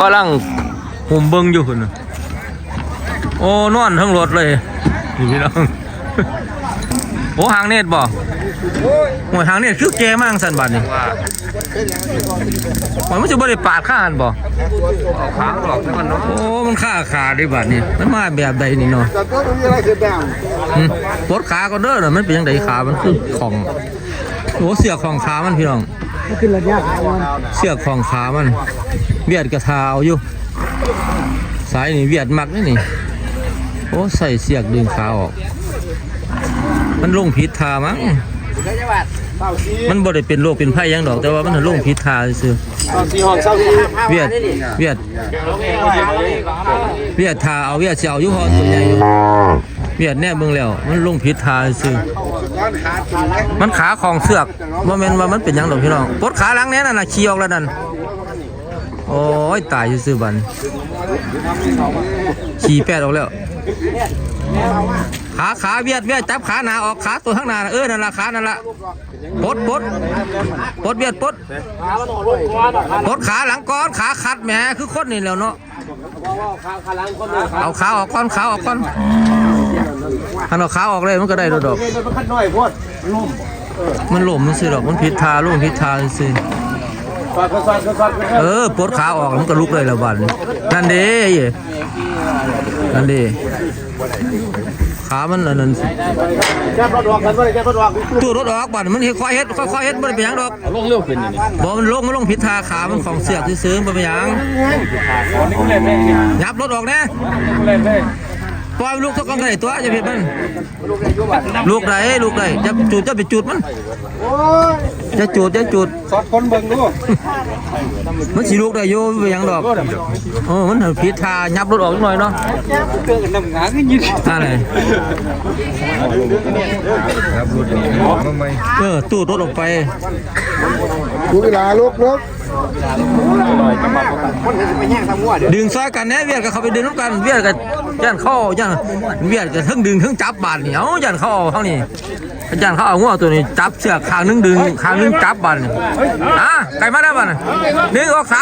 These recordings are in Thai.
กำลังหุ่มเบิ้งอยู่คนโอ้นอนทั้งรถเลยนี่พี่น้องโอ้หางเนตรบ่หัวหางเนตรคือแกมั่งสันบัดนี่มันจะบ่ได้ปาดข้าหันบ่ขาหลอกแล้วมันเนาะโอ้มันฆ่าขาดิบัดนี่มันมาแบบใดนี่เนาะปวดขาก็เด้อเนาะมันเป็นยังไงขามันคือของโอ้เสือกของขามันพี่น้องเสือกของขามันเวียดกระทาเอาอยู่สายนี่เวียดมักนี่โอ้ใส่เสือกดึงขาออกมันลงผิดทามั้งมันบ่ได้เป็นโรคเป็นไข้ยังดอกแต่ว่ามันลงผิดทาซื่อเวียดทาเอาเวียดเสียวอยู่พอตัวใหญ่อยู่เวียดแน่เบิ่งแล้วมันลงผิดทาซื่อมันขาของเสือกบ่แม่นว่ามันเป็นหยังดอกพี่น้องปวดขาหลังแน่นั่นน่ะขี้ออกแล้วนั่นโอ้ยตายซื่อบันขี้แปดออกแล้วขาเวียดจับขาหนาออกขาตัวข้างหน้านั่นละขานั่นละปดเวียดปดขาหลังก้อนขาขัดแหมคือคนนี่แล้วเนาะเอาขาออกก้อนหันเอาขาออกเลยมันก็ได้ดอกมันล่มมันสิดอกมันผิดทาล่มผิดทาสิปวดขาออกมันก็ลุกเลยละวันนั่นเด้ขามันนั่นตู้รถออกบัดมันค่อยเฮ็ดมันเป็นยังดอกลงเร็วขึ้นนี่บ่มันลงผิดทาขามันของเสียกซื้อมันเป็นยังยับรถออกแน่ปล่อยลูกสักก้อนได้ตัวจะผิดมันลูกไหนจะไปจุดมันจะจุดสอดคนเบิ่งดูมันสีลูกได้โยไปยังดอกมันผิดทายับรถออกหน่อยเนาะอะไรตู้รถออกไปกูเวลาลุกดึงซอยกันแน่เวียดกับเขาไปดึงน้ำกันเวียดกับย่านเข้าย่านเวียดกับทั้งดึงทั้งจับบาดเหนียวย่านเข้าเท่านี้ย่านเข้าเอาหัวตัวนี้จับเสือกข้างนึงดึงข้างนึงจับบาดไก่มาได้บ้าน1 2 3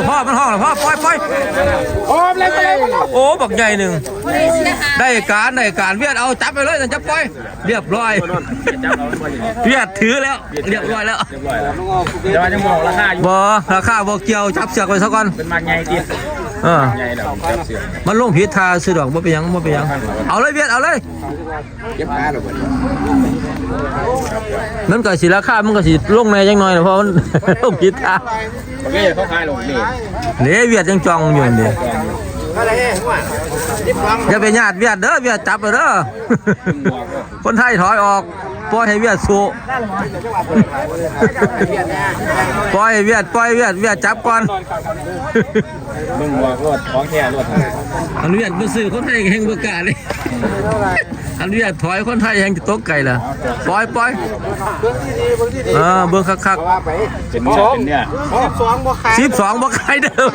พ่อมันห้องแล้วพ่อปล่อยโอ้บักใหญ่หนึ่งได้การเวียดเอาจับไปเลยจับปล่อยเรียบร้อยเวียดถือแล้วเรียบร้อยแล้วเดี๋ยวจะบอกราคาบอกเกี่ยวจับเสือกไปซะก่อนเป็นมันใหญ่ดิมันลงผิดทาซื้อดอกบ่ไปยังเอาเลยเวียดเอาเลยมันก็สิราคามันก็สิลงในยังน้อยนะเพราะมันลงผิดทาเขาขายลงนี่เวียดยังจองอยู่นี่อย่าไปญาติเวียดเด้อเวียดจับไปเด้อคนไทยถอยออกปล่อยให้เวียดสู้ปล่อยเวียดจับก่อนมึงบอกรถของแท้รถอันเวียดมาซื้อคนไทยแห่งประกาศเลยอันเวียดถอยคนไทยแห่งจะตกไก่ละปล่อยเบิ่งคักเป็นเนี่ย12บ่ขายเดิม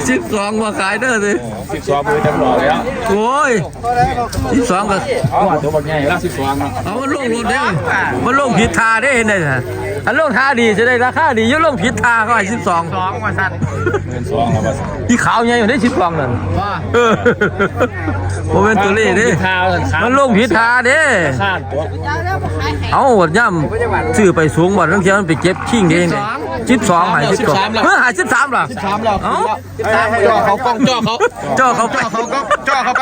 12บ่ขายเด้อสิ12มือจำลองแล้วโอ้ย12ก็ตัวบักใหญ่ละ12เอามันลงรถได้มันลงผิดทาได้เห็นได้อันลงทาดีจะได้ราคาดีอยู่ลงผิดทาก็ให้12ว่าซั่น12แล้วว่าซั่นที่ขาวใหญ่อยู่ได้12นั่นบ่เป็นตัวเลขเด้มันลงผิดทาเด้เอาหดย่ำซื้อไปสูงบ่ทั้งเที่ยวมันไปเก็บขิงเด้12หาย12หาย13ล่ะ13แล้วจ่อเขาไ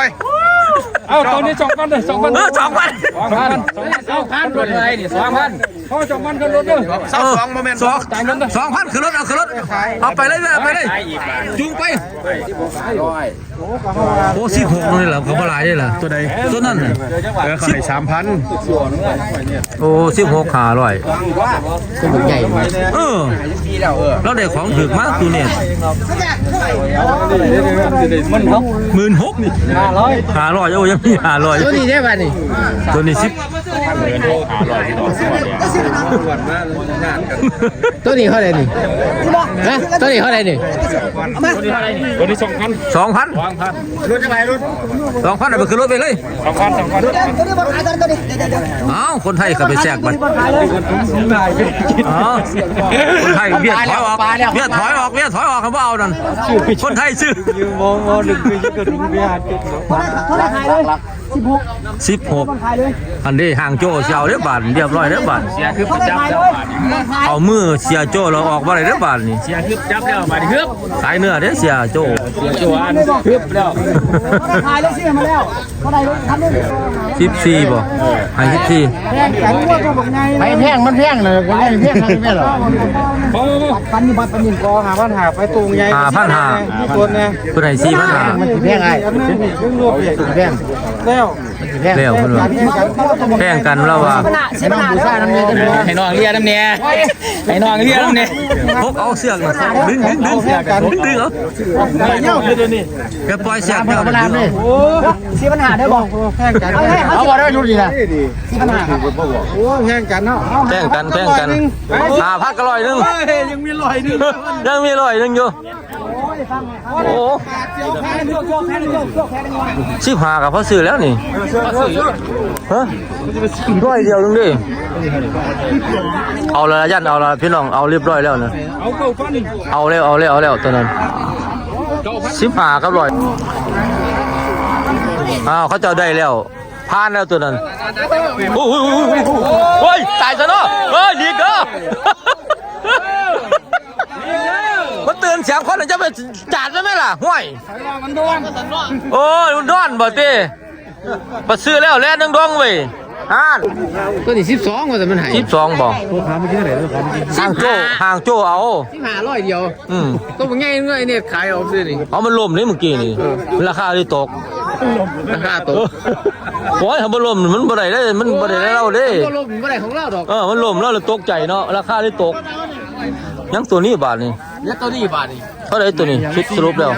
ปเอาตัวนี้2,000เลย2,000รถอะไรนี่2,000เขา2,000ขึ้นรถเด้อ2โมเมนต์2,000ขึ้นรถเอาไปเลยจุงไปโอ้16นี่แหละเขาบ่หลายนี่แหละตัวใดตัวนั้นน่ะขาย 3,000โอ้16 500ตัวใหญ่แล้วได้ของถึกมากตัวเนี่ย16,000นี่500โอ้ยังมี500ตัวนี้ได้ป่ะนี่ตัวนี้10 500ที่ดอกตัวนี้เท่าไหร่นี่ฮะตัวนี้เท่าไหร่นี่ตัวนี้2,000 2,000รุ่นจะไปรุ่น 2,000เอาไปขึ้นรถไปเลย 2,000 ตัวนี้บอกขายตัวนี้เดี๋ยว อ้าวคนไทยก็ไปแทรกมันอ๋อคนไทยเบียดถอยออกเบียดถอยออกเขาบ่เอานั่นคนไทยซื้อ มอง1ปีจะกระดุมไปหาจุด เท่าไหร่ขายเลย16 16 ขายเลย อันนี้ห่างโจ้เสียวเรียบบาทเรียบร้อยเรียบบาท เสียคือ เท่าไหร่ จับ ขาย แล้ เล วย บาทนี้ ขาย เอามือเสียโจ้เราออกมาเลยเรียบบาทนี่ เสียคือจับแล้วบาทนี้ครับ ขายเนื้อเด้เสียโจ้ เสียชัวอันคือแล้ว เท่าไหร่ขายเลยซื้อมาแล้วเท่าไหร่ทำได้14บ่ให้14 แพงแข็งว่าก็บอกไง ไปแพงมันแพงเลยก็ได้แพงทางนี้หรอ ปันนี่บัตรปันนี่กอหาปัญหาไปตูงใหญ่ 5,500 ตัวเนี่ย เพิ่นให้4,500 มันสิแพงไง อันนั้นเรื่องรูปใหญ่ แพง แล้ว แล้วเพิ่นว่าแข่งกันแล้วว่า ให้น้องบูชาน้ำเนยกัน ให้น้องเรียน้ำเนี่ยให้น้องเรียน้ำเนี่ย พกเอาเสือกน่ะดึงเอาแกปล่อยเสือกเนี่ยดึงเอา โอ้สีปัญหาได้บอกแข่งกันเอาบอกได้รู้ดีนะสีปัญหาโอ้แข่งกันเนาะ แข่งกัน5,000ก็ร้อยนึง ยังมีลอยนึง ยังมีร้อยนึงอยู่โอ้ แพ้เลือกแพ้เลือกแพ้เลือก 15ก็พอซื้อแล้วนี่ฮะร้อยเดียวนึงดิเอาละยันเอาละพี่น้องเอาเรียบร้อยแล้วนะเอาแล้วตัวนั้น15กับร้อยอ้าวเขาเจ้าได้แล้วผ่านแล้วตัวนั้นโอ้ยตายซะเนาะดีเด้อมันเตือนเสียงคนจะไปจัดได้ไหมล่ะห้วยโอ้ยมันด้อนบ่ตีมาซื้อแล้วแล่นดวงเว้ยตัวนี้12ว่าแต่มันหาย12บ่ห่างโจ้เอา1500เดียวตัวบ่ใหญ่เงินเนี่ยขายเอาซื้อนี่เอามันล่มนี่เมื่อกี้นี่ราคาที่ตก ราคาตก โอ้ยถ้าบ่ล่มมันบ่ได้มันบ่ได้เราเด้บ่ลมบ่ได้ของเราดอกมันล่มแล้วตกใจเนาะราคาที่ตกยังตัวนี้บาทนี่ แล้วตัวนี้บาทนี่เท่าไหร่ตัวนี้คิดสรุปแล้ว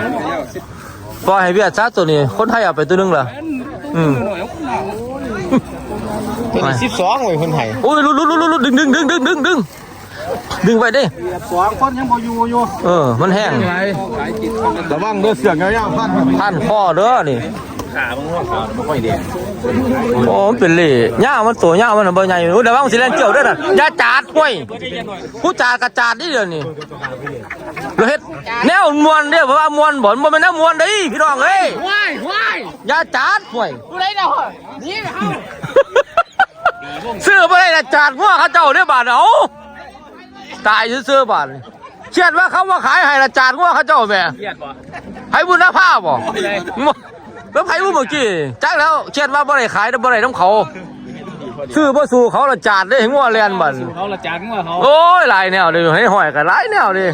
ปล่อยให้เวียดซะตัวนี้คนไทยเอาไปตัวนึงล่ะตัวนี้12เว้ยคนไทยโอ้ยลุดึงไปดิ2คนยังบ่อยู่มันแห้งระวังเด้อเสือกยาวๆพันข้อเด้อนี่ขามึงว่าขาบ่ค่อยดีโอ้มันเป็นเหล่ย่ามันตัวย่ามันบ่ใหญ่โอ้แต่ว่ามันสิแล่นเกี่ยวเด้อน่ะอย่าจาดห้วยผู้จาดกระจาดนี่เดี๋ยวนี้เราเฮ็ดแนวมวนเด้อเพราะว่ามวนบ่แม่นแนวมวนเด้พี่น้องเอ้ยว้ายอย่าจาดห้วยผู้ใดเนาะนี่เฮาซื้อบ่ได้น่ะจาดงัวเขาเจ้าเด้อบาดเอาตายซื่อๆบาดเขียนว่าเขาว่าขายให้ละจาดงัวเขาเจ้าแม่เครียดบ่ให้บุญภาพบ่แล้วไผผู้เมื่อกี้จักแล้วเขียนว่าบ่ได้ขายบ่ได้น้ำเขาซื้อบ่สู่เขาละจาดเด้งัวแล่นบัดเขาละจานงัวเขาโอ้ยหลายแนวเลยให้ห้อยก็หลายแนวเลย